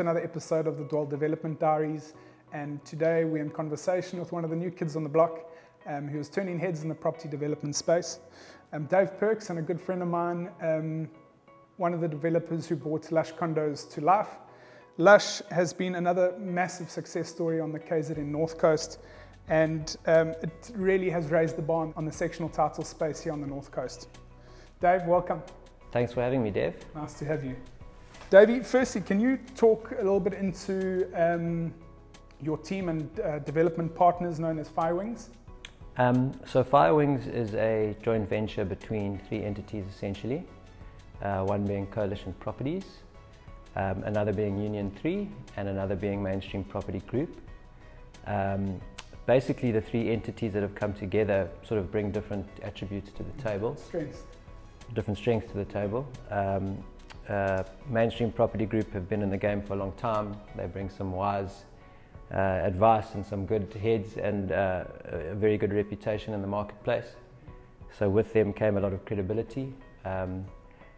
to another episode of the DWELL Development Diaries, and today we're in conversation with one of the new kids on the block who is turning heads in the property development space. Dave Perks, and a good friend of mine, one of the developers who brought Lush Condos to life. Lush has been another massive success story on the KZN North Coast, and it really has raised the bar on the sectional title space here on the North Coast. Dave, welcome. Thanks for having me, Dev. Nice to have you. Davey, firstly, can you talk a little bit into your team and development partners known as Firewings? So Firewings is a joint venture between three entities essentially, one being Coalition Properties, another being Union 3, and another being Mainstream Property Group. Basically, the three entities that have come together sort of bring different attributes to the table. Different strengths to the table. Mainstream Property Group have been in the game for a long time. They bring some wise advice and some good heads and a very good reputation in the marketplace. So with them came a lot of credibility.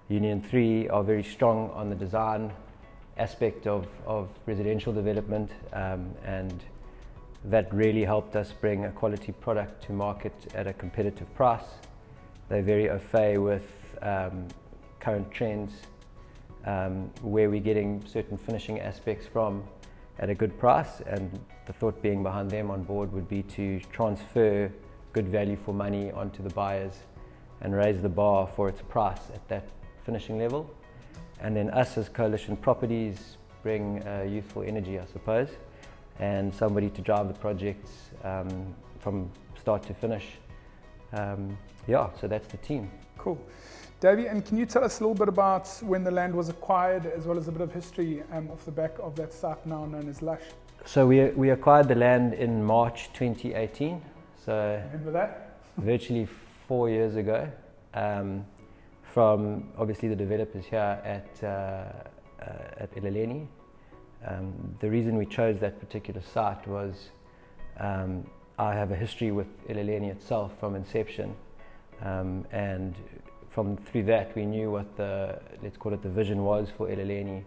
Union 3 are very strong on the design aspect of residential development, and that really helped us bring a quality product to market at a competitive price. They're very au fait with current trends, where we're getting certain finishing aspects from at a good price, and the thought being behind them on board would be to transfer good value for money onto the buyers and raise the bar for its price at that finishing level. And then us as Coalition Properties bring youthful energy, I suppose, and somebody to drive the projects from start to finish. So that's the team. Cool. Davey, and can you tell us a little bit about when the land was acquired, as well as a bit of history off the back of that site now known as Lush? So we acquired the land in March 2018. So remember that? Virtually 4 years ago, from obviously the developers here at Eleleni. The reason we chose that particular site was I have a history with Eleleni itself from inception, and through that we knew what the, let's call it, the vision was for Eleleni,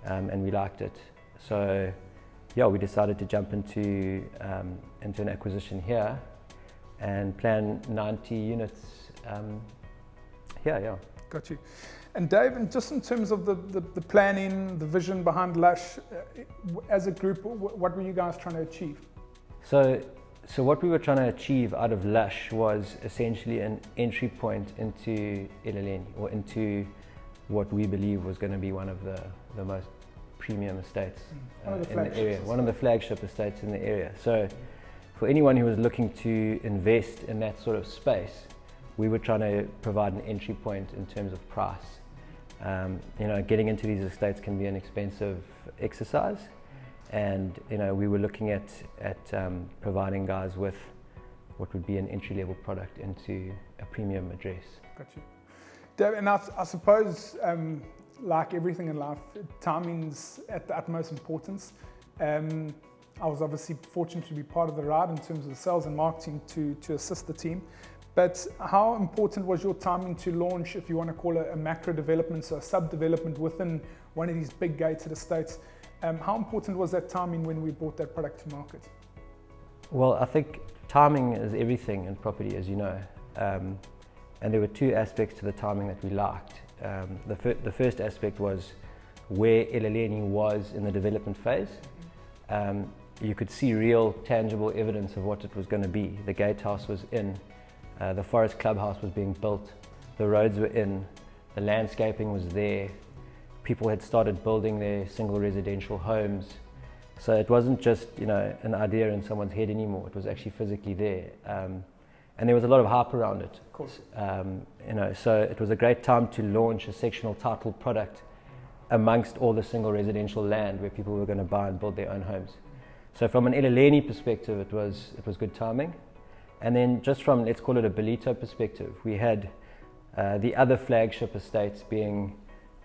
and we liked it. So we decided to jump into an acquisition here and plan 90 units here. Got you. And Dave, and just in terms of the planning, the vision behind Lush, as a group, what were you guys trying to achieve? So what we were trying to achieve out of Lush was essentially an entry point into Eleleni, or into what we believe was going to be one of the most premium estates in the area, one of the flagship estates in the area. So for anyone who was looking to invest in that sort of space, we were trying to provide an entry point in terms of price. Getting into these estates can be an expensive exercise, and we were looking at providing guys with what would be an entry-level product into a premium address. Got you. Dave, and I suppose, like everything in life, timing's at the utmost importance. I was obviously fortunate to be part of the ride in terms of the sales and marketing to assist the team. But how important was your timing to launch, if you want to call it a macro development, so a sub-development within one of these big gated estates? How important was that timing when we brought that product to market? Well, I think timing is everything in property, as you know. And there were two aspects to the timing that we liked. The first aspect was where Eleleni was in the development phase. You could see real, tangible evidence of what it was going to be. The gatehouse was in. The Forest Clubhouse was being built, the roads were in, the landscaping was there, people had started building their single residential homes. So it wasn't just an idea in someone's head anymore, it was actually physically there. And there was a lot of hype around it. Of course. So it was a great time to launch a sectional title product amongst all the single residential land where people were going to buy and build their own homes. So from an Eleleni perspective, it was good timing. And then just from, let's call it a Belito perspective, we had the other flagship estates being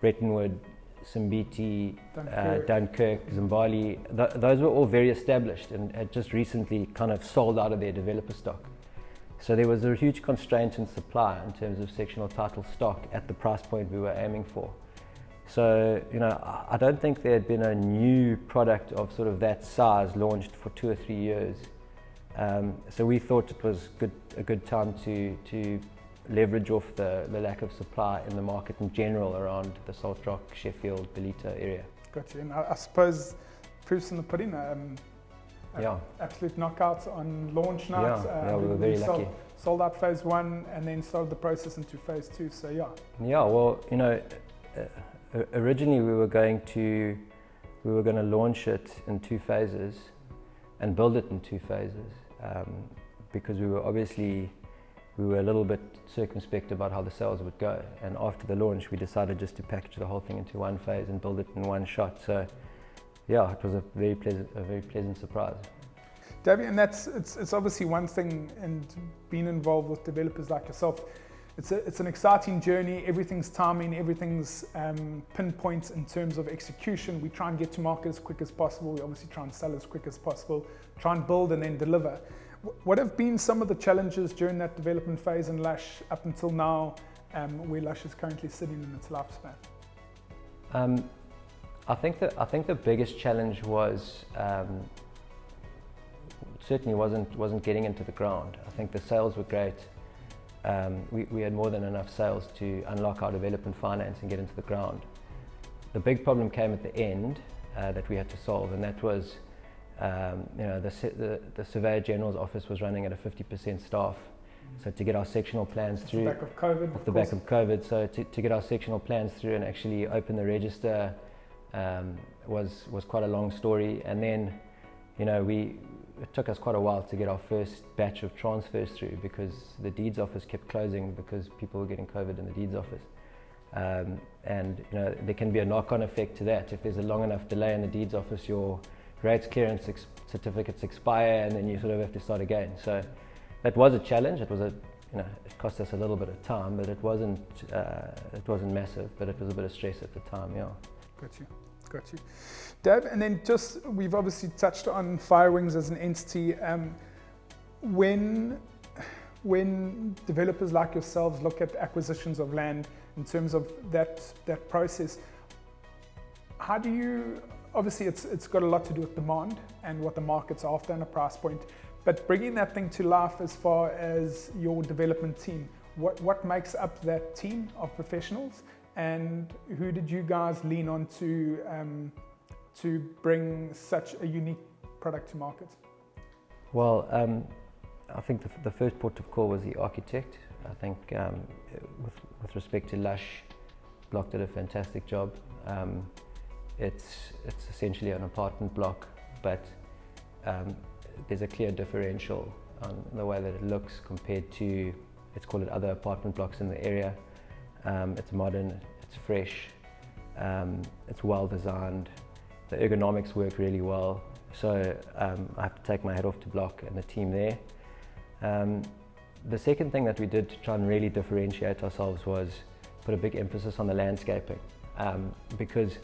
Brettonwood, Simbiti, Dunkirk, Zimbali. Those were all very established and had just recently kind of sold out of their developer stock. So there was a huge constraint in supply in terms of sectional title stock at the price point we were aiming for. So, I don't think there had been a new product of sort of that size launched for 2 or 3 years. So we thought it was a good time to leverage off the lack of supply in the market in general around the Salt Rock, Sheffield, Ballito area. Got you. And I suppose proof's in the pudding. Absolute knockouts on launch night. We were very lucky. Sold out phase 1 and then started the process into phase 2. So Yeah, well, originally we were going to launch it in 2 phases and build it in 2 phases because we were a little bit circumspect about how the sales would go, and after the launch we decided just to package the whole thing into 1 phase and build it in 1 shot. So yeah, it was a very pleasant surprise. Davey, and it's obviously one thing, and being involved with developers like yourself, it's an exciting journey. Everything's timing, everything's pinpoints in terms of execution. We try and get to market as quick as possible. We obviously try and sell as quick as possible, try and build and then deliver. What have been some of the challenges during that development phase in Lush up until now, where Lush is currently sitting in its lifespan? I think the biggest challenge was certainly wasn't getting into the ground. I think the sales were great. We had more than enough sales to unlock our development finance and get into the ground. The big problem came at the end that we had to solve, and that was the Surveyor General's office was running at a 50% staff. So to get our sectional plans through, off the back of COVID, so to get our sectional plans through and actually open the register was quite a long story. And then, it took us quite a while to get our first batch of transfers through because the deeds office kept closing because people were getting COVID in the deeds office. And there can be a knock-on effect to that. If there's a long enough delay in the deeds office, your rates clearance certificates expire, and then you sort of have to start again. So that was a challenge. It was it cost us a little bit of time, but it wasn't massive, but it was a bit of stress at the time. Yeah. Got you. Dave, and then we've obviously touched on Firewings as an entity. When developers like yourselves look at acquisitions of land in terms of that process, how do you, obviously it's got a lot to do with demand and what the market's after and a price point, but bringing that thing to life as far as your development team, what makes up that team of professionals? And who did you guys lean on to bring such a unique product to market? Well, I think the first port of call was the architect. I think with respect to Lush, Block did a fantastic job. It's essentially an apartment block, but there's a clear differential on the way that it looks compared to, let's call it, other apartment blocks in the area. It's modern, it's fresh, it's well designed, the ergonomics work really well. So I have to take my hat off to Block and the team there. The second thing that we did to try and really differentiate ourselves was put a big emphasis on the landscaping, because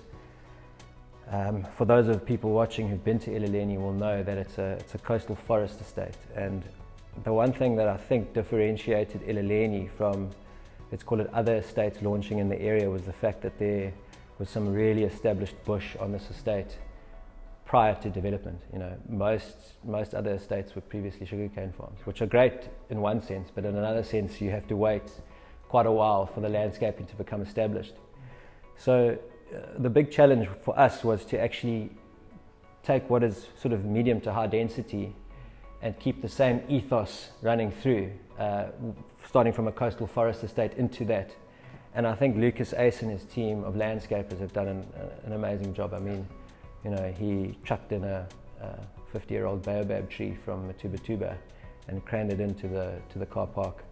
for those of people watching who've been to Elaleni will know that it's a coastal forest estate, and the one thing that I think differentiated Elaleni from, let's call it, other estates launching in the area was the fact that there was some really established bush on this estate prior to development. Most other estates were previously sugarcane farms, which are great in one sense, but in another sense you have to wait quite a while for the landscaping to become established. So the big challenge for us was to actually take what is sort of medium to high density and keep the same ethos running through, starting from a coastal forest estate into that. And I think Lucas Ace and his team of landscapers have done an amazing job. I mean, he chucked in a 50-year-old baobab tree from Matuba and craned it into the car park.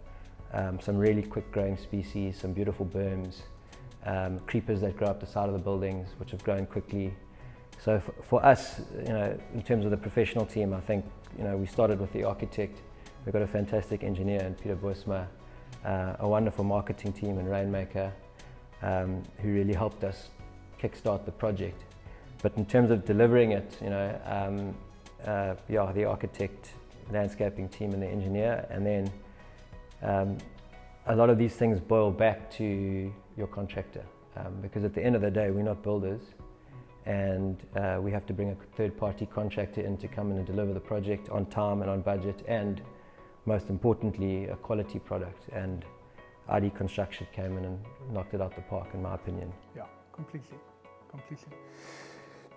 Some really quick growing species, some beautiful berms, creepers that grow up the side of the buildings, which have grown quickly. So for us, in terms of the professional team, I think, we started with the architect. We've got a fantastic engineer in Peter Boersma, a wonderful marketing team in Rainmaker, who really helped us kickstart the project. But in terms of delivering it, the architect, landscaping team and the engineer, and then a lot of these things boil back to your contractor. because at the end of the day we're not builders, and we have to bring a third-party contractor in to come in and deliver the project on time and on budget, and most importantly a quality product. And ID Construction came in and knocked it out the park, in my opinion. Yeah, completely.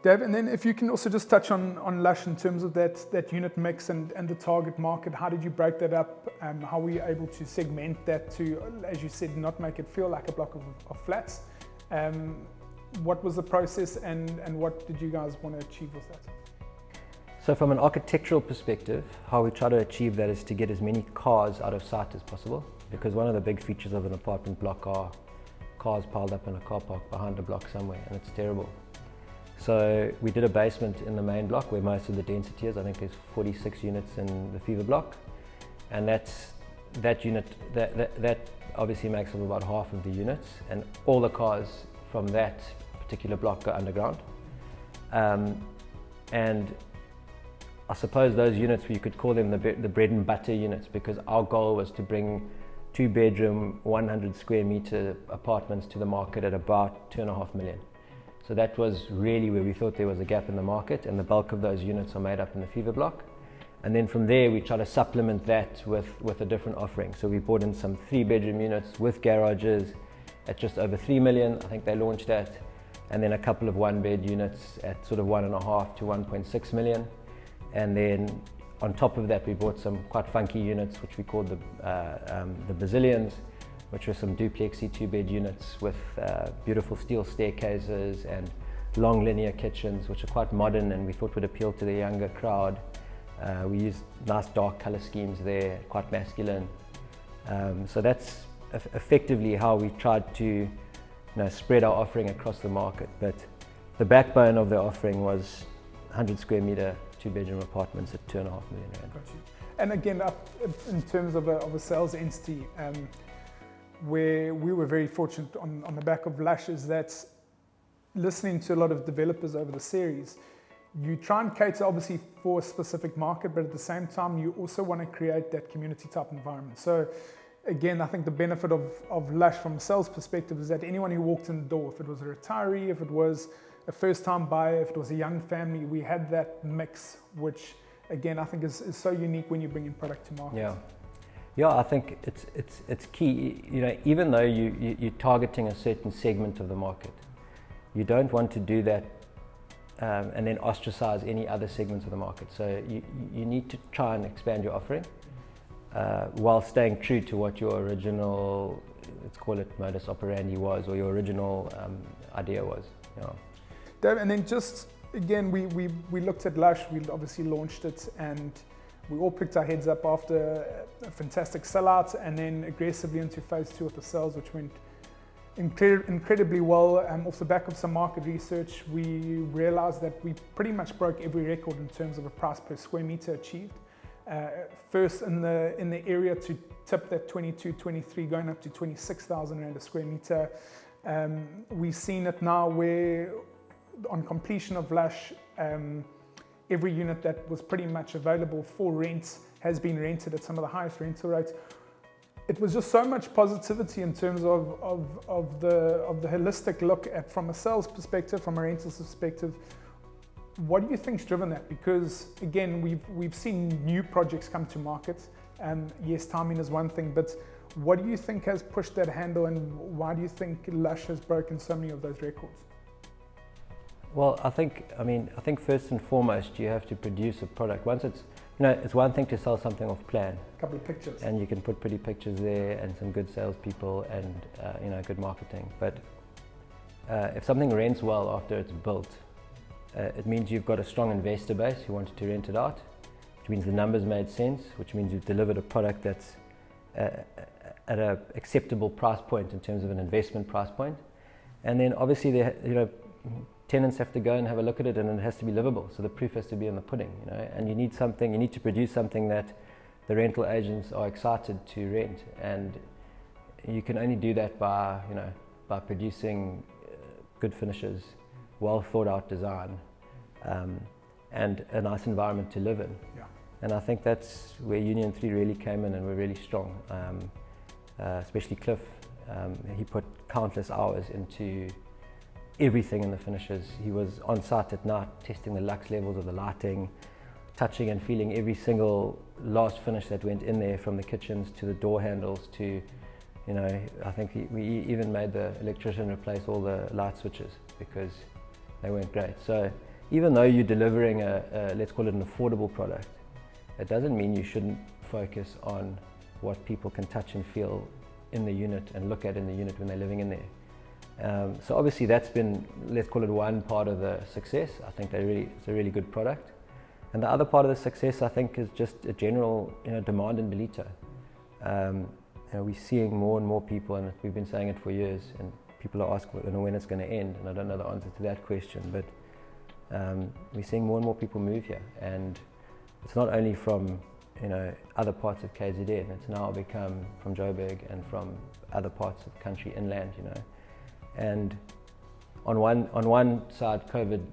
Dave, and then if you can also just touch on Lush in terms of that unit mix and the target market. How did you break that up? How were you able to segment that to, as you said, not make it feel like a block of flats? What was the process, and what did you guys want to achieve with that? So from an architectural perspective, how we try to achieve that is to get as many cars out of sight as possible, because one of the big features of an apartment block are cars piled up in a car park behind a block somewhere, and it's terrible. So we did a basement in the main block where most of the density is. I think there's 46 units in the Fever block, and that obviously makes up about half of the units, and all the cars from that particular block go underground. And I suppose those units, you could call them the bread and butter units, because our goal was to bring 2-bedroom, 100 square meter apartments to the market at about 2.5 million. So that was really where we thought there was a gap in the market, and the bulk of those units are made up in the Fever block. And then from there we try to supplement that with a different offering. So we brought in some 3-bedroom units with garages at just over 3 million, I think they launched at, and then a couple of 1-bed units at sort of 1.5 to 1.6 million. And then on top of that we bought some quite funky units which we called the Brazilians, which were some duplexy 2-bed units with beautiful steel staircases and long linear kitchens, which are quite modern and we thought would appeal to the younger crowd. We used nice dark color schemes there, quite masculine. So that's effectively how we tried to spread our offering across the market. But the backbone of the offering was 100 square meter 2-bedroom apartments at 2.5 million rand. Got you. And again, in terms of a sales entity, where we were very fortunate on the back of Lush, is that listening to a lot of developers over the series, you try and cater obviously for a specific market, but at the same time you also want to create that community type environment. So again, I think the benefit of Lush from a sales perspective is that anyone who walked in the door, if it was a retiree, if it was a first time buyer, if it was a young family, we had that mix, which again I think is so unique when you bring in product to market. Yeah, I think it's key. Even though you're targeting a certain segment of the market, you don't want to do that and then ostracize any other segments of the market. So you need to try and expand your offering while staying true to what your original, let's call it modus operandi was, or your original idea was. Dave, and then just again, we looked at Lush, we obviously launched it, and we all picked our heads up after a fantastic sellout, and then aggressively into phase 2 of the sales, which went incredibly well. Off the back of some market research, we realized that we pretty much broke every record in terms of a price per square meter achieved. First in the area to tip that 22, 23, going up to 26,000 rand a square meter. We've seen it now where on completion of Lush, every unit that was pretty much available for rent has been rented at some of the highest rental rates. It was just so much positivity in terms of the holistic look at, from a sales perspective, from a rentals perspective. What do you think's driven that? Because again, we've seen new projects come to market. Yes, timing is one thing, but what do you think has pushed that handle, and why do you think Lush has broken so many of those records? Well, I think first and foremost, you have to produce a product. Once it's one thing to sell something off plan. A couple of pictures. And you can put pretty pictures there and some good salespeople and good marketing. But if something rents well after it's built, it means you've got a strong investor base who wanted to rent it out, which means the numbers made sense, which means you've delivered a product that's at an acceptable price point in terms of an investment price point. And then obviously tenants have to go and have a look at it, and it has to be livable. So the proof has to be in the pudding, and you need to produce something that the rental agents are excited to rent, and you can only do that by producing good finishes, well thought out design, and a nice environment to live in. Yeah. And I think that's where Union 3 really came in, and we're really strong, especially Cliff He put countless hours into everything in the finishes. He was on site at night testing the lux levels of the lighting, touching and feeling every single last finish that went in there, from the kitchens to the door handles to, you know, I think we even made the electrician replace all the light switches because they weren't great. So even though you're delivering a let's call it an affordable product, it doesn't mean you shouldn't focus on what people can touch and feel in the unit and look at in the unit when they're living in there. So obviously that's been, let's call it, one part of the success. I think it's a really good product. And the other part of the success, I think, is just a general, you know, demand in Ballito. You know, we're seeing more and more people, and we've been saying it for years, and people are asking when it's going to end, and I don't know the answer to that question, but we're seeing more and more people move here, and it's not only from, you know, other parts of KZN, it's now become from Joburg and from other parts of the country inland, you know. And on one side, COVID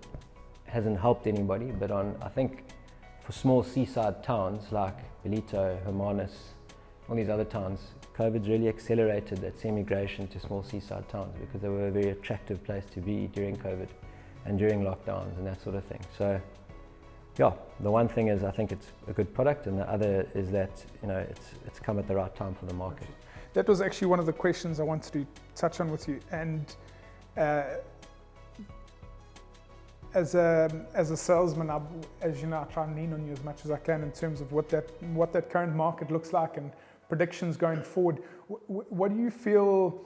hasn't helped anybody, but I think for small seaside towns like Ballito, Hermanus, all these other towns, COVID's really accelerated that semi-migration to small seaside towns because they were a very attractive place to be during COVID and during lockdowns and that sort of thing. So yeah, the one thing is I think it's a good product, and the other is that, you know, it's come at the right time for the market. That was actually one of the questions I wanted to touch on with you. And as a salesman, as you know, I try and lean on you as much as I can in terms of what that current market looks like and predictions going forward. What do you feel?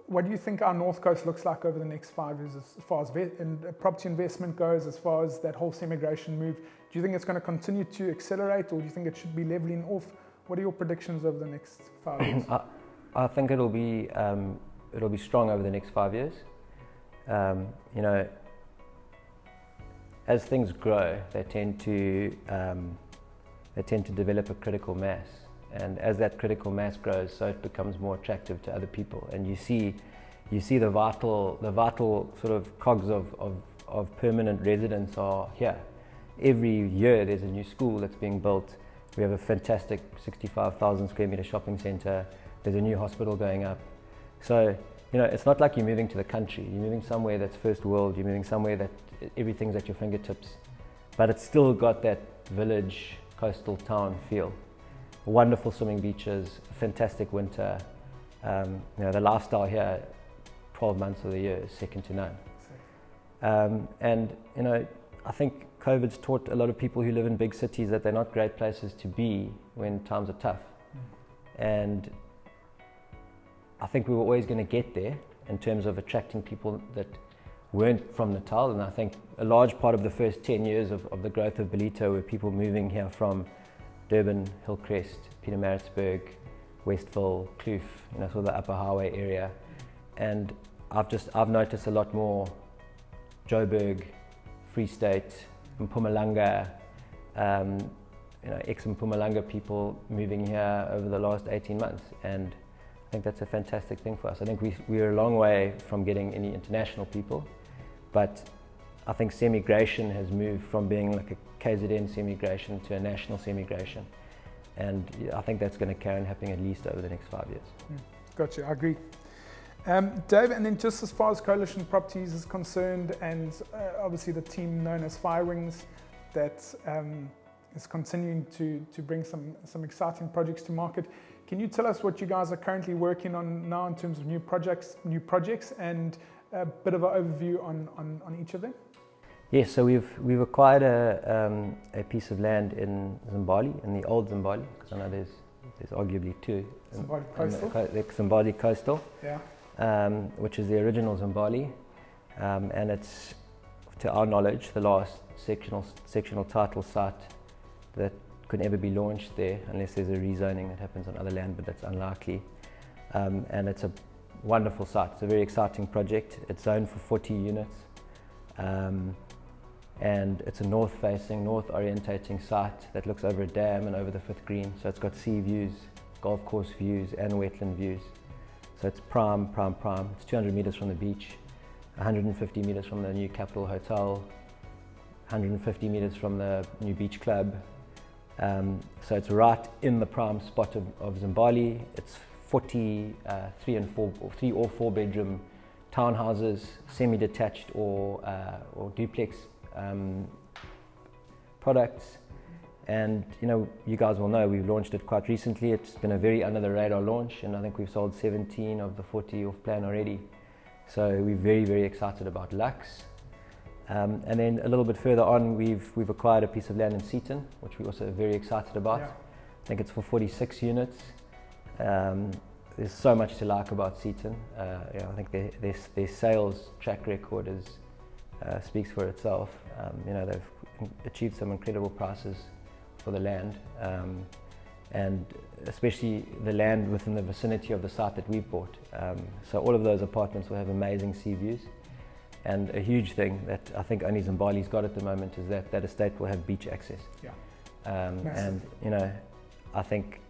What do you think our North Coast looks like over the next 5 years, as far as property investment goes, as far as that whole semi-migration move? Do you think it's going to continue to accelerate, or do you think it should be leveling off? What are your predictions over the next 5 years? I think it'll be strong over the next 5 years. You know, as things grow, they tend to develop a critical mass, and as that critical mass grows, so it becomes more attractive to other people. And you see the vital sort of cogs of permanent residents are here. Every year there's a new school that's being built. We have a fantastic 65,000 square meter shopping centre. There's a new hospital going up. So, you know, it's not like you're moving to the country. You're moving somewhere that's first world. You're moving somewhere that everything's at your fingertips, but it's still got that village, coastal town feel. Wonderful swimming beaches, fantastic winter. You know, the lifestyle here, 12 months of the year is second to none. And, you know, I think COVID's taught a lot of people who live in big cities that they're not great places to be when times are tough. And I think we were always going to get there in terms of attracting people that weren't from Natal. And I think a large part of the first 10 years of the growth of Ballito were people moving here from Durban, Hillcrest, Pietermaritzburg, Westville, Kloof, you know, sort of the upper highway area. And I've noticed a lot more Joburg, Free State, Mpumalanga, you know, ex-Mpumalanga people moving here over the last 18 months. And I think that's a fantastic thing for us. I think we're a long way from getting any international people, but I think semi-migration has moved from being like a KZN semi-migration to a national semi-migration. And I think that's going to carry on happening at least over the next 5 years. Gotcha, I agree. Dave, and then just as far as Coalition Properties is concerned, and obviously the team known as Firewings that is continuing to bring some exciting projects to market. Can you tell us what you guys are currently working on now in terms of new projects, and a bit of an overview on each of them? Yes, so we've acquired a piece of land in Zimbali, in the old Zimbali, because I know there's arguably two. Zimbali Coastal. The Zimbali Coastal, yeah. Which is the original Zimbali, and it's, to our knowledge, the last sectional title site that could ever be launched there, unless there's a rezoning that happens on other land, but that's unlikely. And it's a wonderful site. It's a very exciting project. It's zoned for 40 units. And it's a north-facing, north-orientating site that looks over a dam and over the 5th Green. So it's got sea views, golf course views, and wetland views. So it's prime. It's 200 meters from the beach, 150 meters from the new Capital Hotel, 150 meters from the new beach club. So it's right in the prime spot of Zimbali. It's 40 3 or 4 bedroom townhouses, semi-detached or duplex products. And you guys will know we've launched it quite recently. It's been a very under the radar launch, and I think we've sold 17 of the 40 off plan already. So we're very, very excited about Lux. And then a little bit further on, we've acquired a piece of land in Seaton, which we're also very excited about. Yeah. I think it's for 46 units. There's so much to like about Seaton. I think their sales track record speaks for itself. They've achieved some incredible prices for the land, and especially the land within the vicinity of the site that we've bought. So all of those apartments will have amazing sea views. And a huge thing that I think only Zimbabwe's got at the moment is that estate will have beach access. Yeah. And I think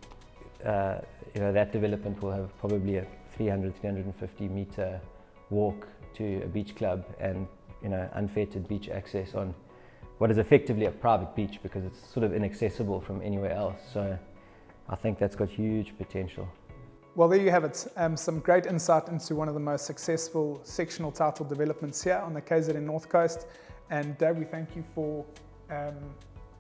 that development will have probably a 350 meter walk to a beach club, and unfettered beach access on what is effectively a private beach, because it's sort of inaccessible from anywhere else. So I think that's got huge potential. Well, there you have it. Some great insight into one of the most successful sectional title developments here on the KZN North Coast. And Dave, we thank you for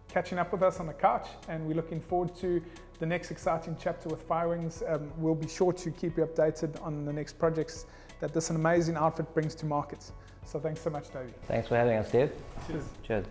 catching up with us on the couch, and we're looking forward to the next exciting chapter with Firewings. We'll be sure to keep you updated on the next projects that this amazing outfit brings to market. So thanks so much, Davey. Thanks for having us, Dave. Cheers. Cheers.